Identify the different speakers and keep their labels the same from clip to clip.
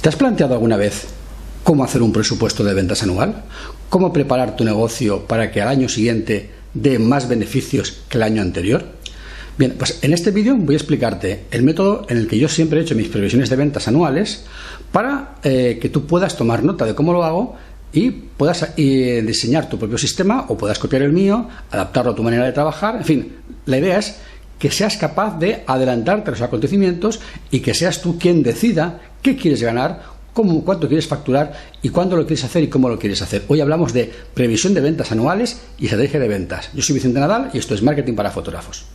Speaker 1: ¿Te has planteado alguna vez cómo hacer un presupuesto de ventas anual? ¿Cómo preparar tu negocio para que al año siguiente dé más beneficios que el año anterior? Bien, pues en este vídeo voy a explicarte el método en el que yo siempre he hecho mis previsiones de ventas anuales para que tú puedas tomar nota de cómo lo hago y puedas diseñar tu propio sistema o puedas copiar el mío, adaptarlo a tu manera de trabajar. En fin, la idea es que seas capaz de adelantarte a los acontecimientos y que seas tú quien decida qué quieres ganar, cuánto quieres facturar y cuándo lo quieres hacer y cómo lo quieres hacer. Hoy hablamos de previsión de ventas anuales y estrategia de ventas. Yo soy Vicente Nadal y esto es Marketing para Fotógrafos.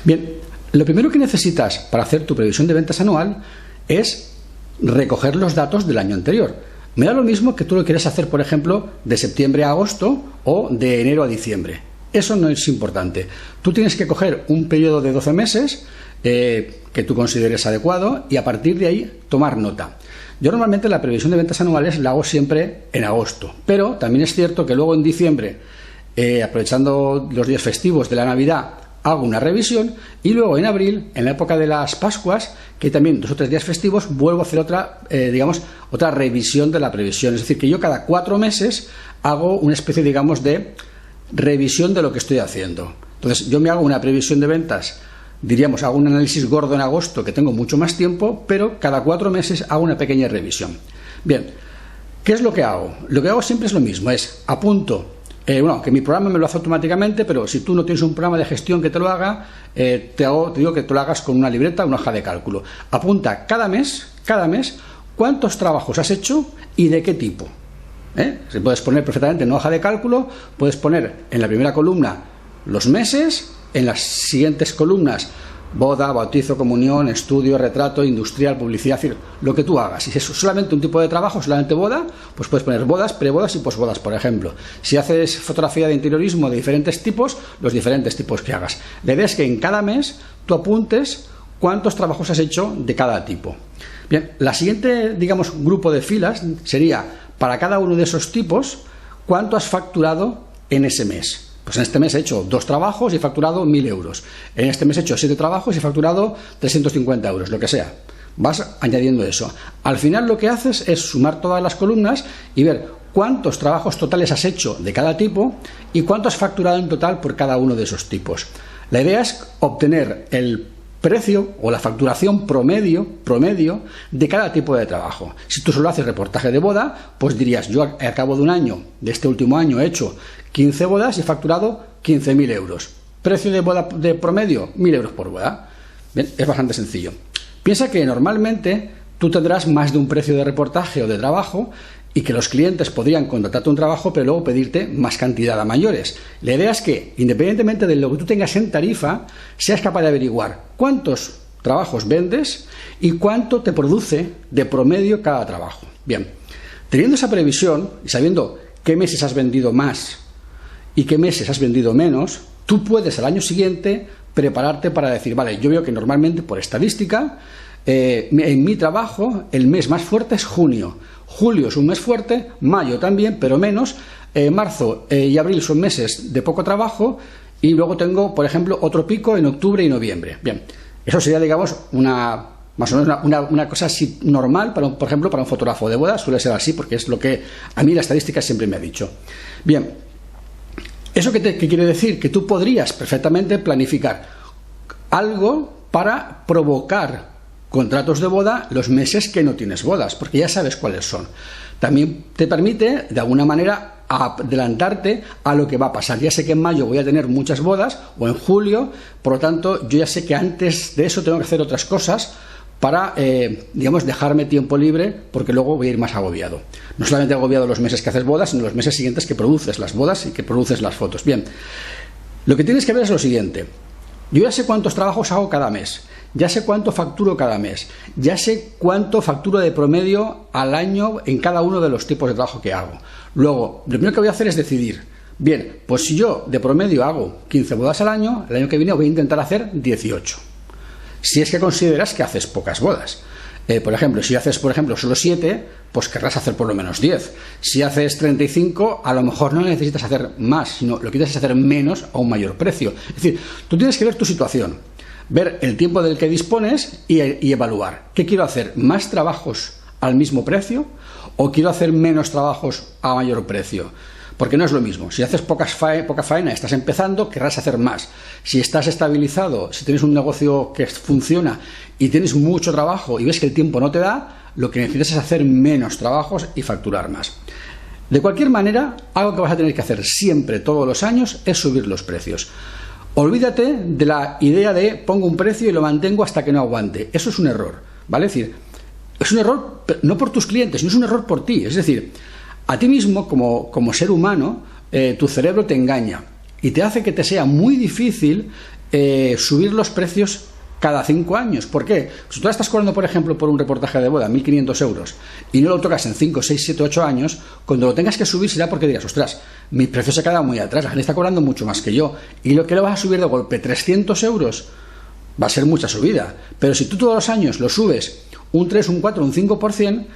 Speaker 1: Bien, lo primero que necesitas para hacer tu previsión de ventas anual es recoger los datos del año anterior. Me da lo mismo que tú lo quieras hacer, por ejemplo, de septiembre a agosto o de enero a diciembre. Eso no es importante. Tú tienes que coger un periodo de 12 meses que tú consideres adecuado y a partir de ahí tomar nota. Yo normalmente la previsión de ventas anuales la hago siempre en agosto, pero también es cierto que luego en diciembre, aprovechando los días festivos de la Navidad, hago una revisión y luego en abril, en la época de las Pascuas, que también 2 o 3 días festivos, vuelvo a hacer otra revisión de la previsión. Es decir, que yo cada 4 meses hago una especie, de revisión de lo que estoy haciendo. Entonces, yo me hago una previsión de ventas, hago un análisis gordo en agosto, que tengo mucho más tiempo, pero cada 4 meses hago una pequeña revisión. Bien, ¿qué es lo que hago? Lo que hago siempre es lo mismo, es apunto. Que mi programa me lo hace automáticamente, pero si tú no tienes un programa de gestión que te lo haga, te digo que tú lo hagas con una libreta, una hoja de cálculo. Apunta cada mes, cuántos trabajos has hecho y de qué tipo. Se puedes poner perfectamente en una hoja de cálculo, puedes poner en la primera columna los meses, en las siguientes columnas boda, bautizo, comunión, estudio, retrato, industrial, publicidad, es decir, lo que tú hagas. Si es solamente un tipo de trabajo, solamente boda, pues puedes poner bodas, prebodas y posbodas, por ejemplo. Si haces fotografía de interiorismo de diferentes tipos, los diferentes tipos que hagas. La idea es que en cada mes tú apuntes cuántos trabajos has hecho de cada tipo. Bien, la siguiente, grupo de filas sería, para cada uno de esos tipos, cuánto has facturado en ese mes. Pues en este mes he hecho 2 trabajos y he facturado 1.000 euros. En este mes he hecho 7 trabajos y he facturado 350 euros, lo que sea. Vas añadiendo eso. Al final lo que haces es sumar todas las columnas y ver cuántos trabajos totales has hecho de cada tipo y cuánto has facturado en total por cada uno de esos tipos. La idea es obtener el precio o la facturación promedio de cada tipo de trabajo. Si tú solo haces reportaje de boda, pues dirías, yo al cabo de un año, de este último año, he hecho 15 bodas y he facturado 15.000 euros. Precio de boda de promedio, 1.000 euros por boda. Bien, es bastante sencillo. Piensa que normalmente tú tendrás más de un precio de reportaje o de trabajo y que los clientes podrían contratarte un trabajo pero luego pedirte más cantidad a mayores. La idea es que, independientemente de lo que tú tengas en tarifa, seas capaz de averiguar cuántos trabajos vendes y cuánto te produce de promedio cada trabajo. Bien, teniendo esa previsión y sabiendo qué meses has vendido más y qué meses has vendido menos, tú puedes al año siguiente prepararte para decir, vale, yo veo que normalmente por estadística en mi trabajo el mes más fuerte es junio. Julio es un mes fuerte, mayo también, pero menos. Marzo y abril son meses de poco trabajo y luego tengo, por ejemplo, otro pico en octubre y noviembre. Bien, eso sería, más o menos una cosa así normal, por ejemplo, para un fotógrafo de boda suele ser así porque es lo que a mí la estadística siempre me ha dicho. Bien, ¿eso qué quiere decir? Que tú podrías perfectamente planificar algo para provocar contratos de boda los meses que no tienes bodas, porque ya sabes cuáles son. También te permite, de alguna manera, adelantarte a lo que va a pasar. Ya sé que en mayo voy a tener muchas bodas, o en julio, por lo tanto, yo ya sé que antes de eso tengo que hacer otras cosas para, dejarme tiempo libre, porque luego voy a ir más agobiado. No solamente agobiado los meses que haces bodas, sino los meses siguientes que produces las bodas y que produces las fotos. Bien, lo que tienes que ver es lo siguiente. Yo ya sé cuántos trabajos hago cada mes, ya sé cuánto facturo cada mes, ya sé cuánto facturo de promedio al año en cada uno de los tipos de trabajo que hago. Luego, lo primero que voy a hacer es decidir, bien, pues si yo de promedio hago 15 bodas al año que viene voy a intentar hacer 18. Si es que consideras que haces pocas bodas. Por ejemplo, si haces, por ejemplo, solo 7, pues querrás hacer por lo menos 10. Si haces 35, a lo mejor no necesitas hacer más, sino lo que quieres es hacer menos a un mayor precio. Es decir, tú tienes que ver tu situación, ver el tiempo del que dispones y evaluar. ¿Qué quiero hacer? ¿Más trabajos al mismo precio o quiero hacer menos trabajos a mayor precio? Porque no es lo mismo. Si haces poca faena, estás empezando, querrás hacer más. Si estás estabilizado, si tienes un negocio que funciona y tienes mucho trabajo y ves que el tiempo no te da, lo que necesitas es hacer menos trabajos y facturar más. De cualquier manera, algo que vas a tener que hacer siempre, todos los años, es subir los precios. Olvídate de la idea de pongo un precio y lo mantengo hasta que no aguante. Eso es un error, ¿vale? Es decir, es un error no por tus clientes, sino es un error por ti. Es decir, a ti mismo, como ser humano, tu cerebro te engaña y te hace que te sea muy difícil subir los precios cada 5 años. ¿Por qué? Si tú estás cobrando, por ejemplo, por un reportaje de boda 1.500 euros y no lo tocas en 5, 6, 7, 8 años, cuando lo tengas que subir será porque dirás, ostras, mi precio se ha quedado muy atrás, la gente está cobrando mucho más que yo, y lo que le vas a subir de golpe 300 euros va a ser mucha subida. Pero si tú todos los años lo subes un 3, un 4, un 5%,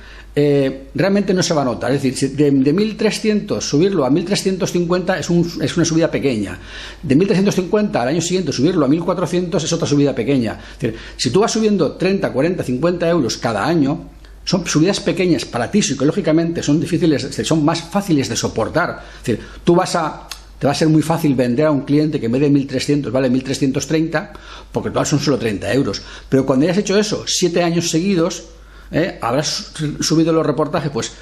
Speaker 1: realmente no se va a notar. Es decir, si de 1.300 subirlo a 1.350 es una subida pequeña. De 1.350 al año siguiente subirlo a 1.400 es otra subida pequeña. Es decir, si tú vas subiendo 30, 40, 50 euros cada año, son subidas pequeñas para ti psicológicamente, son más fáciles de soportar. Es decir, te va a ser muy fácil vender a un cliente que en vez de 1.300 vale 1.330, porque total son solo 30 euros. Pero cuando hayas hecho eso 7 años seguidos, habrás subido los reportajes, pues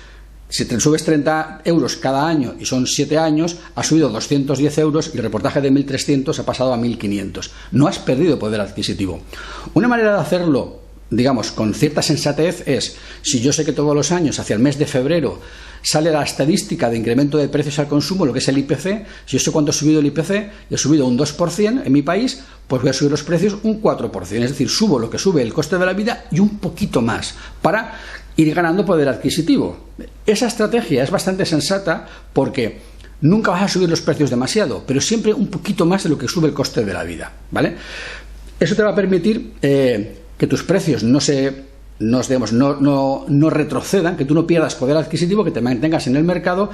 Speaker 1: si te subes 30 euros cada año y son 7 años, has subido 210 euros y el reportaje de 1.300 ha pasado a 1.500. No has perdido poder adquisitivo. Una manera de hacerlo, digamos, con cierta sensatez es, si yo sé que todos los años, hacia el mes de febrero, sale la estadística de incremento de precios al consumo, lo que es el IPC, si yo sé cuánto he subido el IPC, y he subido un 2% en mi país, pues voy a subir los precios un 4%, es decir, subo lo que sube el coste de la vida y un poquito más, para ir ganando poder adquisitivo. Esa estrategia es bastante sensata porque nunca vas a subir los precios demasiado, pero siempre un poquito más de lo que sube el coste de la vida, ¿vale? Eso te va a permitir que tus precios no retrocedan, que tú no pierdas poder adquisitivo, que te mantengas en el mercado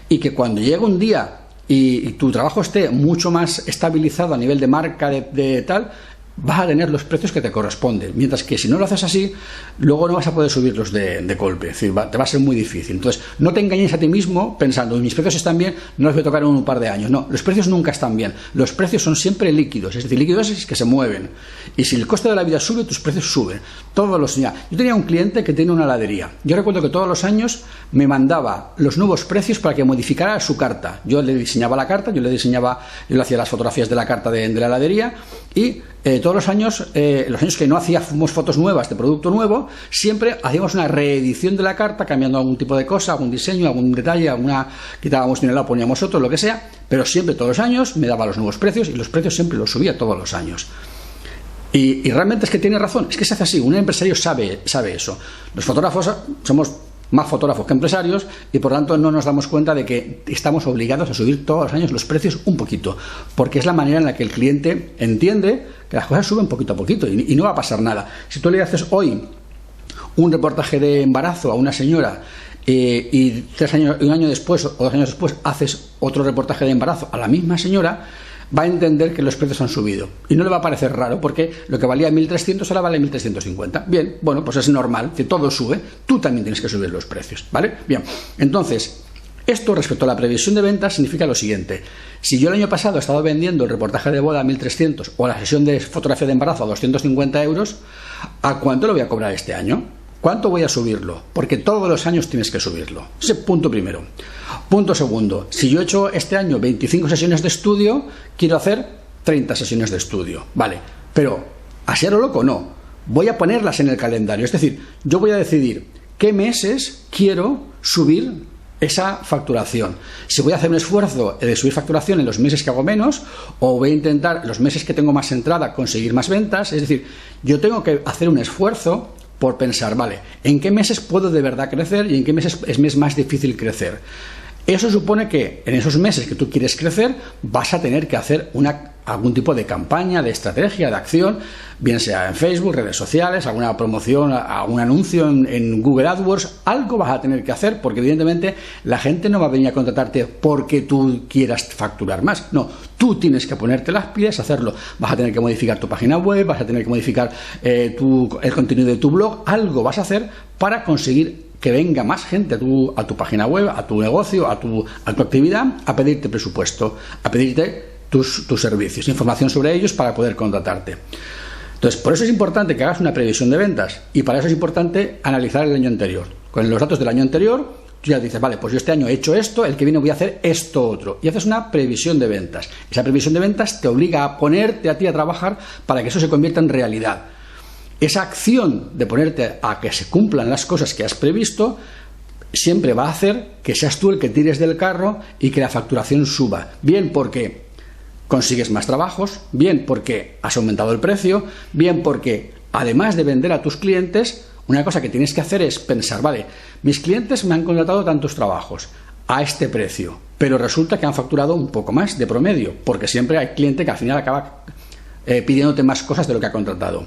Speaker 1: y que cuando llegue un día y tu trabajo esté mucho más estabilizado a nivel de marca, de tal, vas a tener los precios que te corresponden. Mientras que si no lo haces así, luego no vas a poder subirlos de golpe. Es decir, te va a ser muy difícil. Entonces, no te engañes a ti mismo pensando, mis precios están bien, no los voy a tocar en un par de años. No, los precios nunca están bien. Los precios son siempre líquidos. Es decir, líquidos es que se mueven. Y si el coste de la vida sube, tus precios suben. Todos los años. Yo tenía un cliente que tiene una heladería. Yo recuerdo que todos los años me mandaba los nuevos precios para que modificara su carta. Yo le diseñaba la carta, yo le hacía las fotografías de la carta de la heladería y todos los años que no hacíamos fotos nuevas de producto nuevo, siempre hacíamos una reedición de la carta, cambiando algún tipo de cosa, algún diseño, algún detalle, quitábamos un helado, poníamos otro, lo que sea, pero siempre todos los años me daba los nuevos precios y los precios siempre los subía todos los años. Y realmente es que tiene razón, es que se hace así, un empresario sabe eso. Los fotógrafos somos más fotógrafos que empresarios y por tanto no nos damos cuenta de que estamos obligados a subir todos los años los precios un poquito, porque es la manera en la que el cliente entiende que las cosas suben poquito a poquito y no va a pasar nada. Si tú le haces hoy un reportaje de embarazo a una señora y un año después o 2 años después haces otro reportaje de embarazo a la misma señora, va a entender que los precios han subido y no le va a parecer raro porque lo que valía 1.300 ahora vale 1.350. Bien, bueno, pues es normal, que todo sube, tú también tienes que subir los precios, ¿vale? Bien, entonces, esto respecto a la previsión de ventas significa lo siguiente: si yo el año pasado he estado vendiendo el reportaje de boda a 1.300 o la sesión de fotografía de embarazo a 250 euros, ¿a cuánto lo voy a cobrar este año? ¿Cuánto voy a subirlo? Porque todos los años tienes que subirlo. Ese punto primero. Punto segundo. Si yo he hecho este año 25 sesiones de estudio, quiero hacer 30 sesiones de estudio. Vale, pero así a lo loco no. Voy a ponerlas en el calendario. Es decir, yo voy a decidir qué meses quiero subir esa facturación. Si voy a hacer un esfuerzo de subir facturación en los meses que hago menos, o voy a intentar los meses que tengo más entrada conseguir más ventas. Es decir, yo tengo que hacer un esfuerzo por pensar, vale, ¿en qué meses puedo de verdad crecer y en qué meses es más difícil crecer? Eso supone que en esos meses que tú quieres crecer vas a tener que hacer algún tipo de campaña, de estrategia, de acción, bien sea en Facebook, redes sociales, alguna promoción, algún anuncio en Google AdWords, algo vas a tener que hacer, porque evidentemente la gente no va a venir a contratarte porque tú quieras facturar más. No, tú tienes que ponerte las pilas, hacerlo. Vas a tener que modificar tu página web, vas a tener que modificar el contenido de tu blog, algo vas a hacer para conseguir que venga más gente a tu página web, a tu negocio, a tu actividad, a pedirte presupuesto, a pedirte tus servicios, información sobre ellos para poder contratarte. Entonces, por eso es importante que hagas una previsión de ventas, y para eso es importante analizar el año anterior. Con los datos del año anterior, tú ya dices, vale, pues yo este año he hecho esto, el que viene voy a hacer esto otro, y haces una previsión de ventas. Esa previsión de ventas te obliga a ponerte a ti a trabajar para que eso se convierta en realidad. Esa acción de ponerte a que se cumplan las cosas que has previsto siempre va a hacer que seas tú el que tires del carro y que la facturación suba. Bien porque consigues más trabajos, bien porque has aumentado el precio, bien porque además de vender a tus clientes, una cosa que tienes que hacer es pensar, vale, mis clientes me han contratado tantos trabajos a este precio, pero resulta que han facturado un poco más de promedio, porque siempre hay cliente que al final acaba pidiéndote más cosas de lo que ha contratado.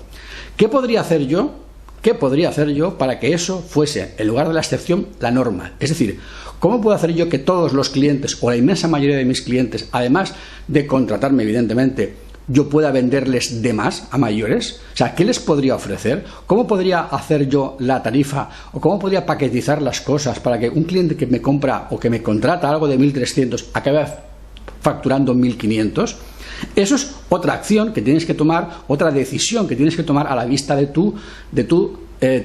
Speaker 1: ¿Qué podría hacer yo? ¿Qué podría hacer yo para que eso fuese, en lugar de la excepción, la norma? Es decir, ¿cómo puedo hacer yo que todos los clientes, o la inmensa mayoría de mis clientes, además de contratarme, evidentemente, yo pueda venderles de más a mayores? O sea, ¿qué les podría ofrecer? ¿Cómo podría hacer yo la tarifa? ¿O cómo podría paquetizar las cosas para que un cliente que me compra o que me contrata algo de 1.300 acabe facturando 1.500? Eso es otra acción que tienes que tomar, otra decisión que tienes que tomar a la vista de tu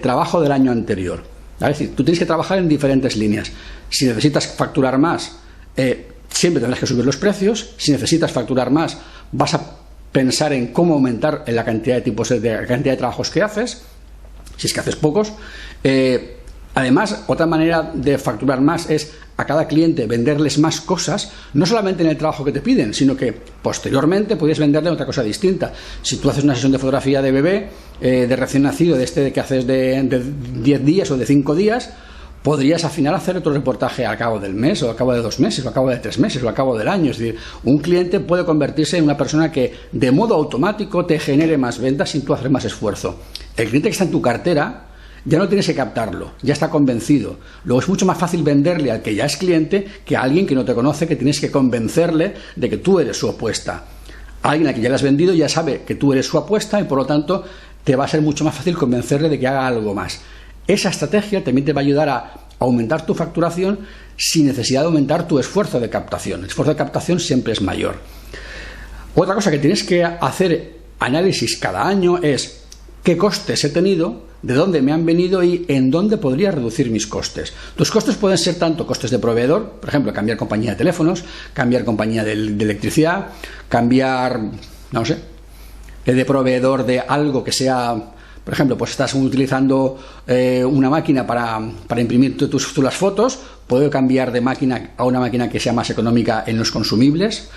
Speaker 1: trabajo del año anterior. Es decir, tú tienes que trabajar en diferentes líneas. Si necesitas facturar más, siempre tendrás que subir los precios. Si necesitas facturar más, vas a pensar en cómo aumentar la cantidad de trabajos que haces, si es que haces pocos. Además, otra manera de facturar más es a cada cliente venderles más cosas, no solamente en el trabajo que te piden, sino que posteriormente puedes venderle otra cosa distinta. Si tú haces una sesión de fotografía de bebé, de recién nacido, de que haces de 10 días o de 5 días, podrías al final hacer otro reportaje al cabo del mes, o al cabo de 2 meses, o al cabo de 3 meses, o al cabo del año. Es decir, un cliente puede convertirse en una persona que de modo automático te genere más ventas sin tú hacer más esfuerzo. El cliente que está en tu cartera ya no tienes que captarlo, ya está convencido. Luego es mucho más fácil venderle al que ya es cliente que a alguien que no te conoce, que tienes que convencerle de que tú eres su apuesta. Alguien a quien ya le has vendido ya sabe que tú eres su apuesta y por lo tanto te va a ser mucho más fácil convencerle de que haga algo más. Esa estrategia también te va a ayudar a aumentar tu facturación sin necesidad de aumentar tu esfuerzo de captación. El esfuerzo de captación siempre es mayor. Otra cosa que tienes que hacer análisis cada año es qué costes he tenido, de dónde me han venido y en dónde podría reducir mis costes. Tus costes pueden ser tanto costes de proveedor, por ejemplo, cambiar compañía de teléfonos, cambiar compañía de electricidad, cambiar, no sé, de proveedor de algo que sea, por ejemplo, pues estás utilizando una máquina para imprimir tú las fotos, puedo cambiar de máquina a una máquina que sea más económica en los consumibles.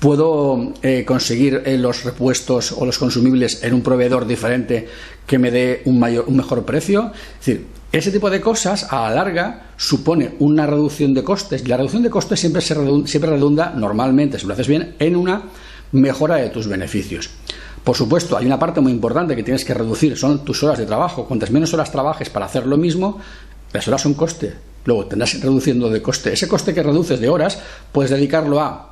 Speaker 1: Puedo conseguir los repuestos o los consumibles en un proveedor diferente que me dé un mejor precio. Es decir, ese tipo de cosas a la larga supone una reducción de costes, y la reducción de costes siempre redunda normalmente, si lo haces bien, en una mejora de tus beneficios. Por supuesto, hay una parte muy importante que tienes que reducir, son tus horas de trabajo. Cuantas menos horas trabajes para hacer lo mismo, las horas son coste. Luego tendrás reduciendo de coste. Ese coste que reduces de horas puedes dedicarlo a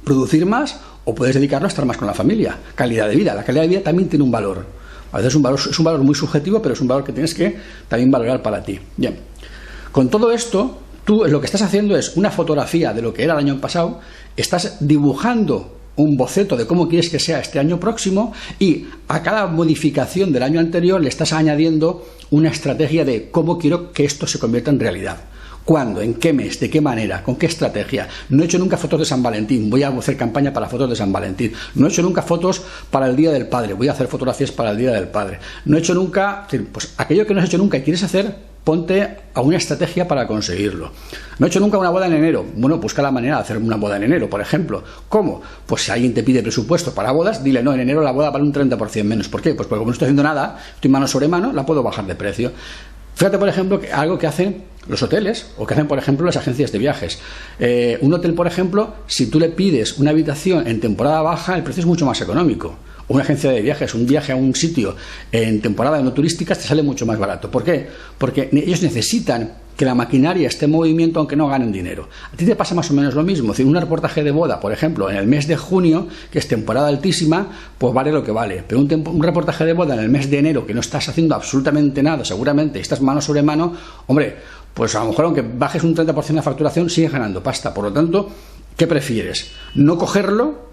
Speaker 1: producir más o puedes dedicarlo a estar más con la familia. Calidad de vida. La calidad de vida también tiene un valor. A veces es un valor muy subjetivo, pero es un valor que tienes que también valorar para ti. Bien. Con todo esto, tú lo que estás haciendo es una fotografía de lo que era el año pasado, estás dibujando un boceto de cómo quieres que sea este año próximo y a cada modificación del año anterior le estás añadiendo una estrategia de cómo quiero que esto se convierta en realidad. ¿Cuándo? ¿En qué mes? ¿De qué manera? ¿Con qué estrategia? No he hecho nunca fotos de San Valentín, voy a hacer campaña para fotos de San Valentín. No he hecho nunca fotos para el Día del Padre, voy a hacer fotografías para el Día del Padre. No he hecho nunca, pues aquello que no has hecho nunca y quieres hacer, ponte a una estrategia para conseguirlo. No he hecho nunca una boda en enero. Bueno, busca la manera de hacer una boda en enero, por ejemplo. ¿Cómo? Pues si alguien te pide presupuesto para bodas, dile, no, en enero la boda vale un 30% menos. ¿Por qué? Pues porque como no estoy haciendo nada, estoy mano sobre mano, la puedo bajar de precio. Fíjate, por ejemplo, que algo que hacen los hoteles o que hacen, por ejemplo, las agencias de viajes. Un hotel, por ejemplo, si tú le pides una habitación en temporada baja, el precio es mucho más económico. Una agencia de viajes, un viaje a un sitio en temporada no turísticas te sale mucho más barato. ¿Por qué? Porque ellos necesitan que la maquinaria esté en movimiento aunque no ganen dinero. A ti te pasa más o menos lo mismo. Es decir, un reportaje de boda, por ejemplo, en el mes de junio, que es temporada altísima, pues vale lo que vale. Pero un reportaje de boda en el mes de enero, que no estás haciendo absolutamente nada, seguramente, y estás mano sobre mano, hombre, pues a lo mejor aunque bajes un 30% de facturación, sigues ganando pasta. Por lo tanto, ¿qué prefieres? ¿No cogerlo?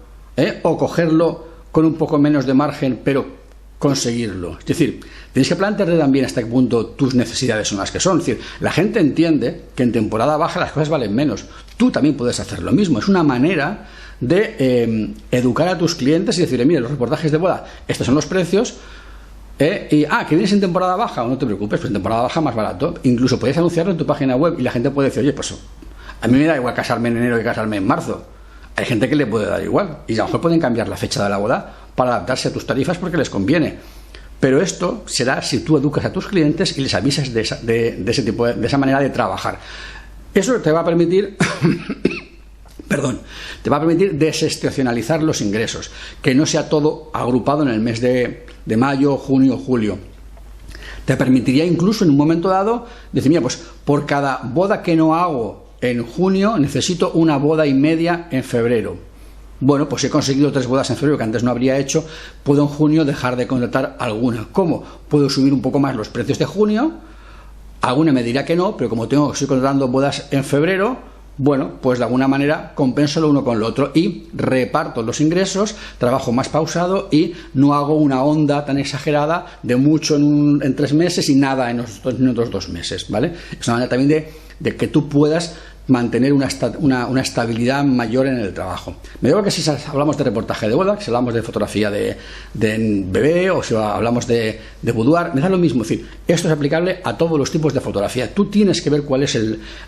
Speaker 1: ¿O cogerlo con un poco menos de margen, pero conseguirlo? Es decir, tienes que plantearte también hasta qué punto tus necesidades son las que son. Es decir, la gente entiende que en temporada baja las cosas valen menos. Tú también puedes hacer lo mismo. Es una manera de educar a tus clientes y decirle, mira, los reportajes de boda, estos son los precios, que vienes en temporada baja, o no te preocupes, pues en temporada baja más barato. Incluso puedes anunciarlo en tu página web y la gente puede decir, oye, pues a mí me da igual casarme en enero que casarme en marzo. Hay gente que le puede dar igual y a lo mejor pueden cambiar la fecha de la boda para adaptarse a tus tarifas porque les conviene. Pero esto será si tú educas a tus clientes y les avisas de esa manera de trabajar. Eso te va a permitir te va a permitir desestacionalizar los ingresos, que no sea todo agrupado en el mes de mayo, junio, julio. Te permitiría incluso en un momento dado decir, mira, pues por cada boda que no hago en junio necesito una boda y media en febrero. Bueno, pues he conseguido 3 bodas en febrero que antes no habría hecho, puedo en junio dejar de contratar alguna. ¿Cómo? Puedo subir un poco más los precios de junio, alguna me dirá que no, pero como estoy contratando bodas en febrero, bueno, pues de alguna manera compenso lo uno con lo otro y reparto los ingresos, trabajo más pausado y no hago una onda tan exagerada de mucho en 3 meses y nada en otros 2 meses, ¿vale? Es una manera también de que tú puedas mantener una estabilidad mayor en el trabajo. Me digo que si hablamos de reportaje de boda, que si hablamos de fotografía de bebé o si hablamos de boudoir, me da lo mismo. Es decir, esto es aplicable a todos los tipos de fotografía. Tú tienes que ver cuál es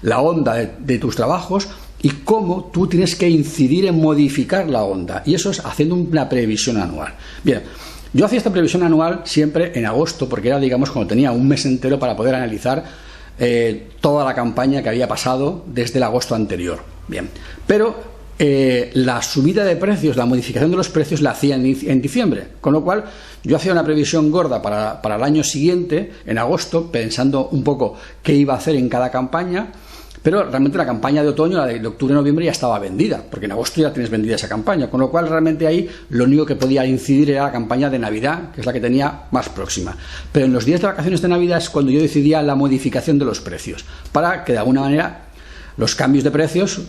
Speaker 1: la onda de tus trabajos y cómo tú tienes que incidir en modificar la onda. Y eso es haciendo una previsión anual. Bien, yo hacía esta previsión anual siempre en agosto, porque era, digamos, cuando tenía un mes entero para poder analizar toda la campaña que había pasado desde el agosto anterior. Bien, pero la subida de precios, la modificación de los precios la hacía en diciembre, con lo cual yo hacía una previsión gorda para el año siguiente, en agosto, pensando un poco qué iba a hacer en cada campaña. Pero realmente la campaña de otoño, la de octubre-noviembre, ya estaba vendida, porque en agosto ya tienes vendida esa campaña, con lo cual realmente ahí lo único que podía incidir era la campaña de Navidad, que es la que tenía más próxima. Pero en los días de vacaciones de Navidad es cuando yo decidía la modificación de los precios, para que de alguna manera los cambios de precios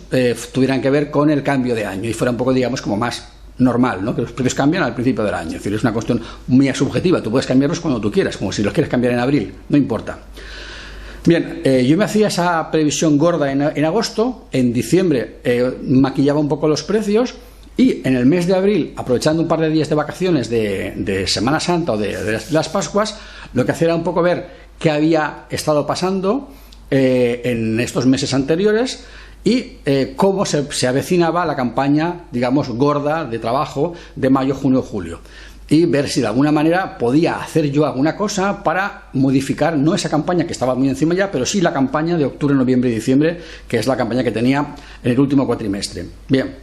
Speaker 1: tuvieran que ver con el cambio de año y fuera un poco, digamos, como más normal, ¿no? Que los precios cambian al principio del año. Es decir, es una cuestión muy subjetiva, tú puedes cambiarlos cuando tú quieras, como si los quieres cambiar en abril, no importa. Bien, yo me hacía esa previsión gorda en agosto, en diciembre maquillaba un poco los precios y en el mes de abril, aprovechando un par de días de vacaciones de Semana Santa o de las Pascuas, lo que hacía era un poco ver qué había estado pasando en estos meses anteriores y cómo se avecinaba la campaña, digamos, gorda de trabajo de mayo, junio, julio. Y ver si de alguna manera podía hacer yo alguna cosa para modificar, no esa campaña que estaba muy encima ya, pero sí la campaña de octubre, noviembre y diciembre, que es la campaña que tenía en el último cuatrimestre. Bien,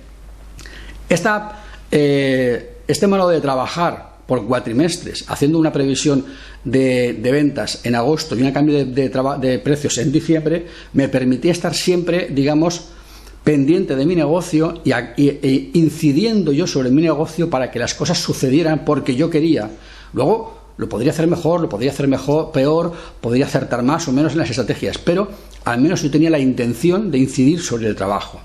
Speaker 1: este modo de trabajar por cuatrimestres, haciendo una previsión de ventas en agosto y un cambio de precios en diciembre, me permitía estar siempre, digamos, pendiente de mi negocio e incidiendo yo sobre mi negocio para que las cosas sucedieran porque yo quería. Luego lo podría hacer mejor, lo podría hacer peor, podría acertar más o menos en las estrategias, pero al menos yo tenía la intención de incidir sobre el trabajo.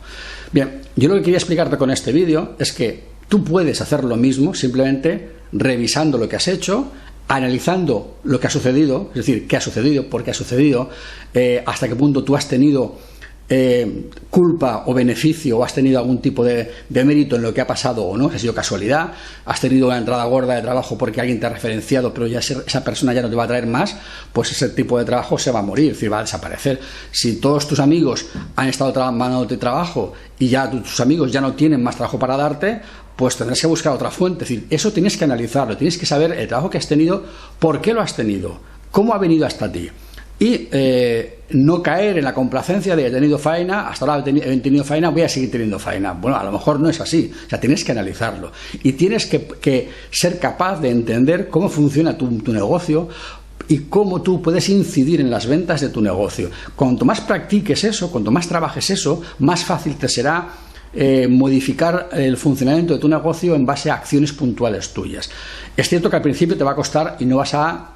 Speaker 1: Bien, yo lo que quería explicarte con este vídeo es que tú puedes hacer lo mismo simplemente revisando lo que has hecho, analizando lo que ha sucedido, es decir, qué ha sucedido, por qué ha sucedido, hasta qué punto tú has tenido culpa o beneficio o has tenido algún tipo de mérito en lo que ha pasado o no, que ha sido casualidad, has tenido una entrada gorda de trabajo porque alguien te ha referenciado pero ya esa persona ya no te va a traer más, pues ese tipo de trabajo se va a morir, es decir, va a desaparecer. Si todos tus amigos han estado mandándote trabajo y ya tus amigos ya no tienen más trabajo para darte, pues tendrás que buscar otra fuente. Es decir, eso tienes que analizarlo, tienes que saber el trabajo que has tenido, por qué lo has tenido, cómo ha venido hasta ti. y no caer en la complacencia de he tenido faena, hasta ahora he tenido faena, voy a seguir teniendo faena. Bueno, a lo mejor no es así, o sea, tienes que analizarlo y tienes que ser capaz de entender cómo funciona tu negocio y cómo tú puedes incidir en las ventas de tu negocio. Cuanto más practiques eso, cuanto más trabajes eso, más fácil te será modificar el funcionamiento de tu negocio en base a acciones puntuales tuyas. Es cierto que al principio te va a costar y no vas a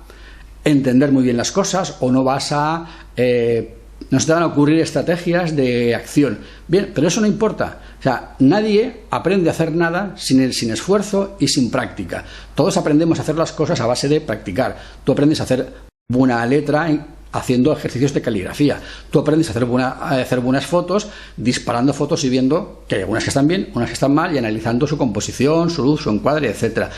Speaker 1: entender muy bien las cosas o no vas a no se te van a ocurrir estrategias de acción. Bien, pero eso no importa. O sea, nadie aprende a hacer nada sin esfuerzo y sin práctica. Todos aprendemos a hacer las cosas a base de practicar. Tú aprendes a hacer buena letra haciendo ejercicios de caligrafía. Tú aprendes a hacer buenas fotos disparando fotos y viendo que hay algunas que están bien, unas que están mal y analizando su composición, su luz, su encuadre, etcétera.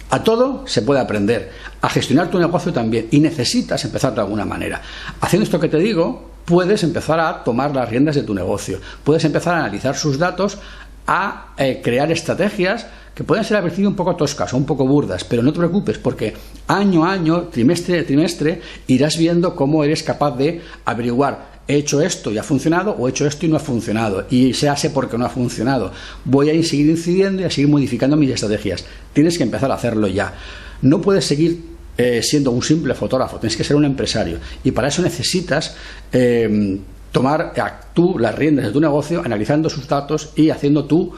Speaker 1: A todo se puede aprender, a gestionar tu negocio también, y necesitas empezar de alguna manera. Haciendo esto que te digo, puedes empezar a tomar las riendas de tu negocio, puedes empezar a analizar sus datos, a crear estrategias que pueden ser al principio un poco toscas o un poco burdas, pero no te preocupes porque año a año, trimestre a trimestre, irás viendo cómo eres capaz de averiguar: he hecho esto y ha funcionado, o he hecho esto y no ha funcionado, y sé por qué no ha funcionado. Voy a seguir incidiendo y a seguir modificando mis estrategias. Tienes que empezar a hacerlo ya. No puedes seguir siendo un simple fotógrafo, tienes que ser un empresario, y para eso necesitas tomar tú las riendas de tu negocio, analizando sus datos y haciendo tú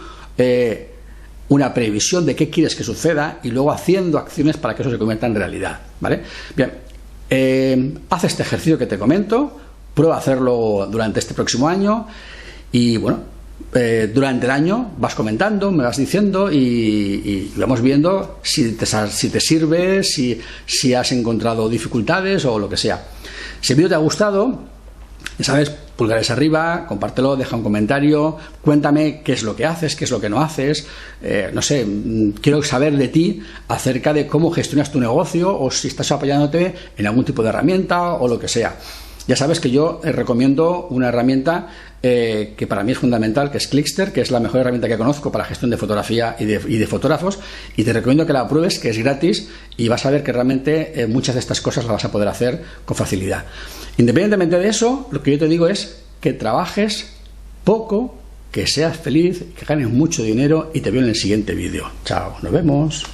Speaker 1: una previsión de qué quieres que suceda y luego haciendo acciones para que eso se convierta en realidad, ¿vale? Bien, haz este ejercicio que te comento, prueba a hacerlo durante este próximo año y bueno, durante el año vas comentando, me vas diciendo y vamos viendo si te sirve, si has encontrado dificultades o lo que sea. Si el vídeo te ha gustado, ya sabes, pulgares arriba, compártelo, deja un comentario, cuéntame qué es lo que haces, qué es lo que no haces, no sé, quiero saber de ti acerca de cómo gestionas tu negocio o si estás apoyándote en algún tipo de herramienta o lo que sea. Ya sabes que yo recomiendo una herramienta que para mí es fundamental, que es Clickster, que es la mejor herramienta que conozco para gestión de fotografía y de fotógrafos, y te recomiendo que la pruebes, que es gratis, y vas a ver que realmente muchas de estas cosas las vas a poder hacer con facilidad. Independientemente de eso, lo que yo te digo es que trabajes poco, que seas feliz, que ganes mucho dinero, y te veo en el siguiente vídeo. Chao, nos vemos.